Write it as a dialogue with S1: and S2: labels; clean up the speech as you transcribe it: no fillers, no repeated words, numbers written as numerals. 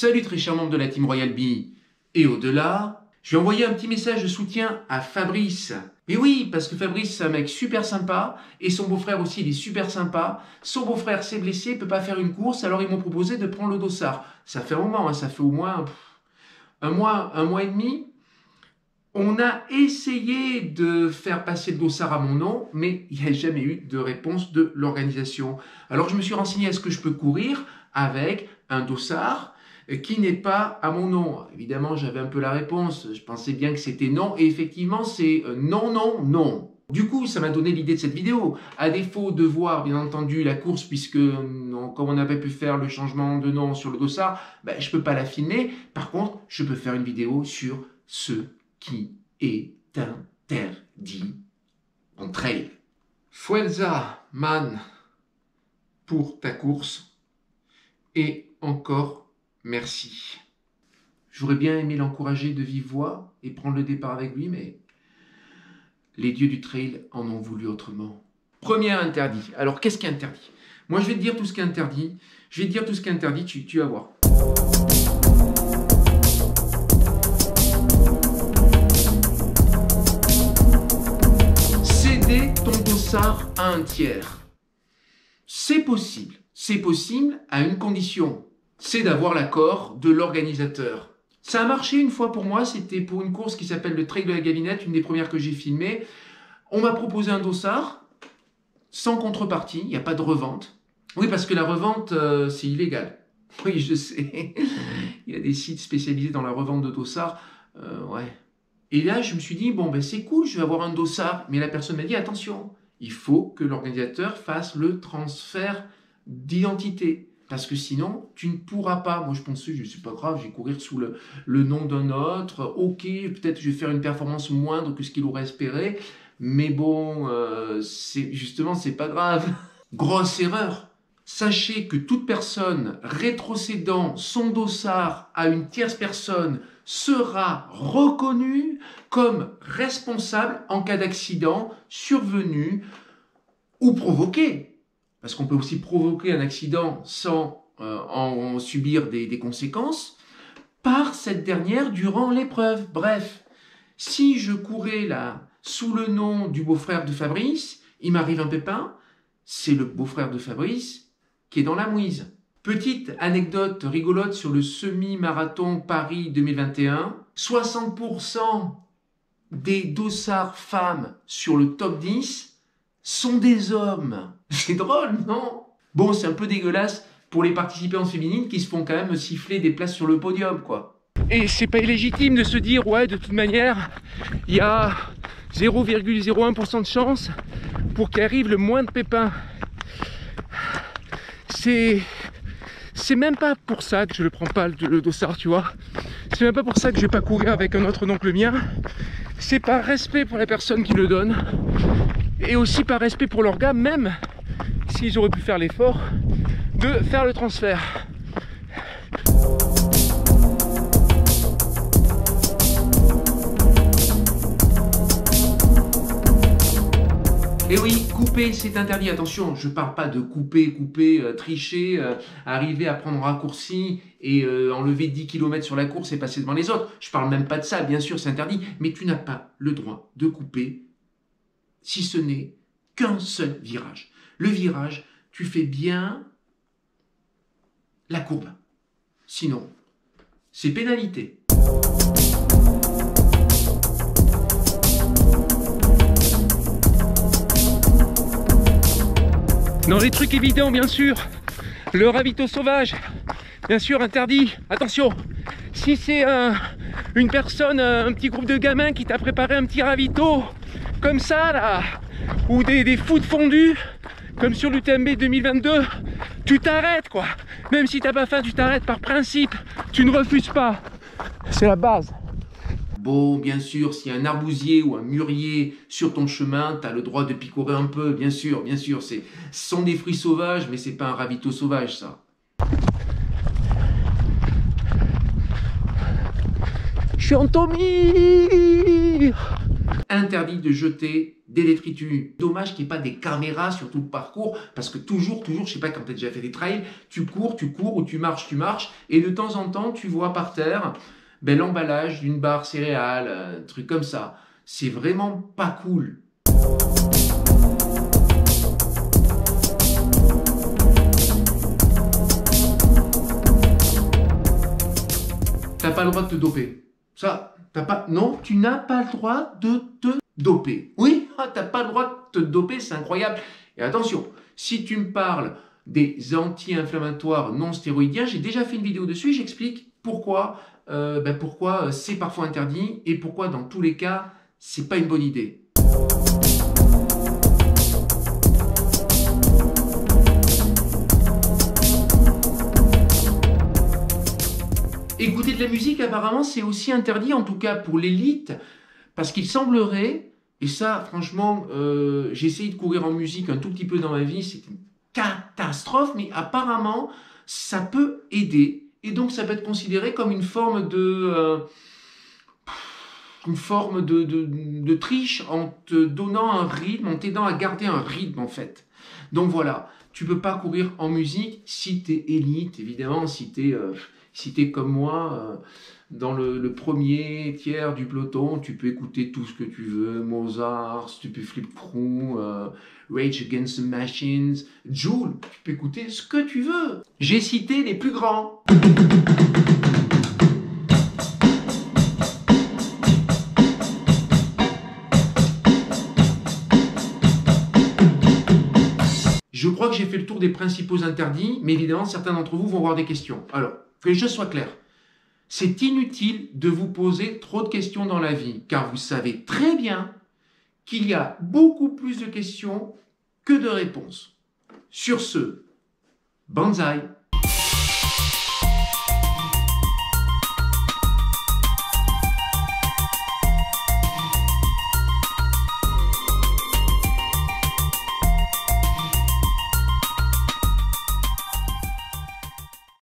S1: Salut très cher membre de la Team Royal Bee. Et au-delà, je vais envoyer un petit message de soutien à Fabrice. Et oui, parce que Fabrice, c'est un mec super sympa, et son beau-frère aussi, il est super sympa. Son beau-frère s'est blessé, il peut pas faire une course, alors ils m'ont proposé de prendre le dossard. Ça fait un moment, hein, ça fait au moins un mois et demi. On a essayé de faire passer le dossard à mon nom, mais il n'y a jamais eu de réponse de l'organisation. Alors je me suis renseigné, est-ce que je peux courir avec un dossard qui n'est pas à mon nom? Évidemment, j'avais un peu la réponse, je pensais bien que c'était non, et effectivement c'est non, non, non. Du coup, ça m'a donné l'idée de cette vidéo. À défaut de voir, bien entendu, la course, puisque comme on avait pu faire le changement de nom sur le dossard, ben, je ne peux pas la filmer. Par contre, je peux faire une vidéo sur ce qui est interdit en trail. Fuerza, man, pour ta course. Et encore merci. J'aurais bien aimé l'encourager de vive voix et prendre le départ avec lui, mais les dieux du trail en ont voulu autrement. Premier interdit. Alors, qu'est-ce qui est interdit? Moi, je vais te dire tout ce qui est interdit. Je vais te dire tout ce qui est interdit, tu vas voir. Céder ton dossard à un tiers. C'est possible. C'est possible à une condition. C'est d'avoir l'accord de l'organisateur. Ça a marché une fois pour moi, c'était pour une course qui s'appelle le Trail de la Galinette, une des premières que j'ai filmées. On m'a proposé un dossard, sans contrepartie, il n'y a pas de revente. Oui, parce que la revente, c'est illégal. Oui, je sais. Il y a des sites spécialisés dans la revente de dossards. Ouais. Et là, je me suis dit, bon, ben c'est cool, je vais avoir un dossard. Mais la personne m'a dit, attention, il faut que l'organisateur fasse le transfert d'identité. Parce que sinon, tu ne pourras pas. Moi, je pensais, je ne suis pas grave, je vais courir sous le nom d'un autre. Ok, peut-être je vais faire une performance moindre que ce qu'il aurait espéré. Mais bon, justement, c'est pas grave. Grosse erreur. Sachez que toute personne rétrocédant son dossard à une tierce personne sera reconnue comme responsable en cas d'accident survenu ou provoqué. Parce qu'on peut aussi provoquer un accident sans en subir des conséquences par cette dernière durant l'épreuve. Bref, si je courais là sous le nom du beau-frère de Fabrice, il m'arrive un pépin, c'est le beau-frère de Fabrice qui est dans la mouise. Petite anecdote rigolote sur le semi-marathon Paris 2021, 60% des dossards femmes sur le top 10 sont des hommes. C'est drôle, non? Bon, c'est un peu dégueulasse pour les participantes féminines qui se font quand même siffler des places sur le podium, quoi. Et c'est pas illégitime de se dire, ouais, de toute manière, il y a 0,01% de chance pour qu'il arrive le moins de pépins. C'est même pas pour ça que je le prends pas, le dossard, tu vois. C'est même pas pour ça que je vais pas courir avec un autre nom que le mien. C'est par respect pour la personne qui le donne. Et aussi par respect pour leur gars, même s'ils auraient pu faire l'effort de faire le transfert. Et oui, couper, c'est interdit. Attention, je ne parle pas de couper, tricher, arriver à prendre un raccourci et enlever 10 km sur la course et passer devant les autres. Je ne parle même pas de ça, bien sûr, c'est interdit. Mais tu n'as pas le droit de couper si ce n'est qu'un seul virage. Le virage, tu fais bien la courbe. Sinon, c'est pénalité. Dans les trucs évidents, bien sûr, le ravito sauvage, bien sûr, interdit. Attention, si c'est une personne, un petit groupe de gamins qui t'a préparé un petit ravito, comme ça là, ou des food fondus comme sur l'UTMB 2022, tu t'arrêtes quoi. Même si t'as pas faim, tu t'arrêtes par principe, tu ne refuses pas, c'est la base. Bon, bien sûr, s'il y a un arbousier ou un mûrier sur ton chemin, tu as le droit de picorer un peu, bien sûr, ce sont des fruits sauvages, mais c'est pas un ravito sauvage ça. Chantomir. Interdit de jeter des détritus. Dommage qu'il n'y ait pas des caméras sur tout le parcours, parce que toujours, je sais pas, quand tu as déjà fait des trails, tu cours, ou tu marches, et de temps en temps, tu vois par terre l'emballage d'une barre céréale, un truc comme ça. C'est vraiment pas cool. T'as pas le droit de te doper. Ça, t'as pas... Non, tu n'as pas le droit de te doper. Oui, t'as pas le droit de te doper, c'est incroyable. Et attention, si tu me parles des anti-inflammatoires non stéroïdiens, j'ai déjà fait une vidéo dessus, j'explique pourquoi, pourquoi c'est parfois interdit et pourquoi dans tous les cas, c'est pas une bonne idée. Écouter de la musique, apparemment, c'est aussi interdit, en tout cas pour l'élite, parce qu'il semblerait, et ça, franchement, j'ai essayé de courir en musique un tout petit peu dans ma vie, c'est une catastrophe, mais apparemment, ça peut aider, et donc ça peut être considéré comme une forme de triche en te donnant un rythme, en t'aidant à garder un rythme, en fait. Donc voilà, tu peux pas courir en musique si tu es élite, évidemment, si tu es comme moi, dans le premier tiers du peloton, tu peux écouter tout ce que tu veux, Mozart, Stupid Flip Crew, Rage Against the Machines, Jul, tu peux écouter ce que tu veux. J'ai cité les plus grands. Je crois que j'ai fait le tour des principaux interdits, mais évidemment, certains d'entre vous vont avoir des questions. Alors, que les choses soient claires. C'est inutile de vous poser trop de questions dans la vie, car vous savez très bien qu'il y a beaucoup plus de questions que de réponses. Sur ce, banzai!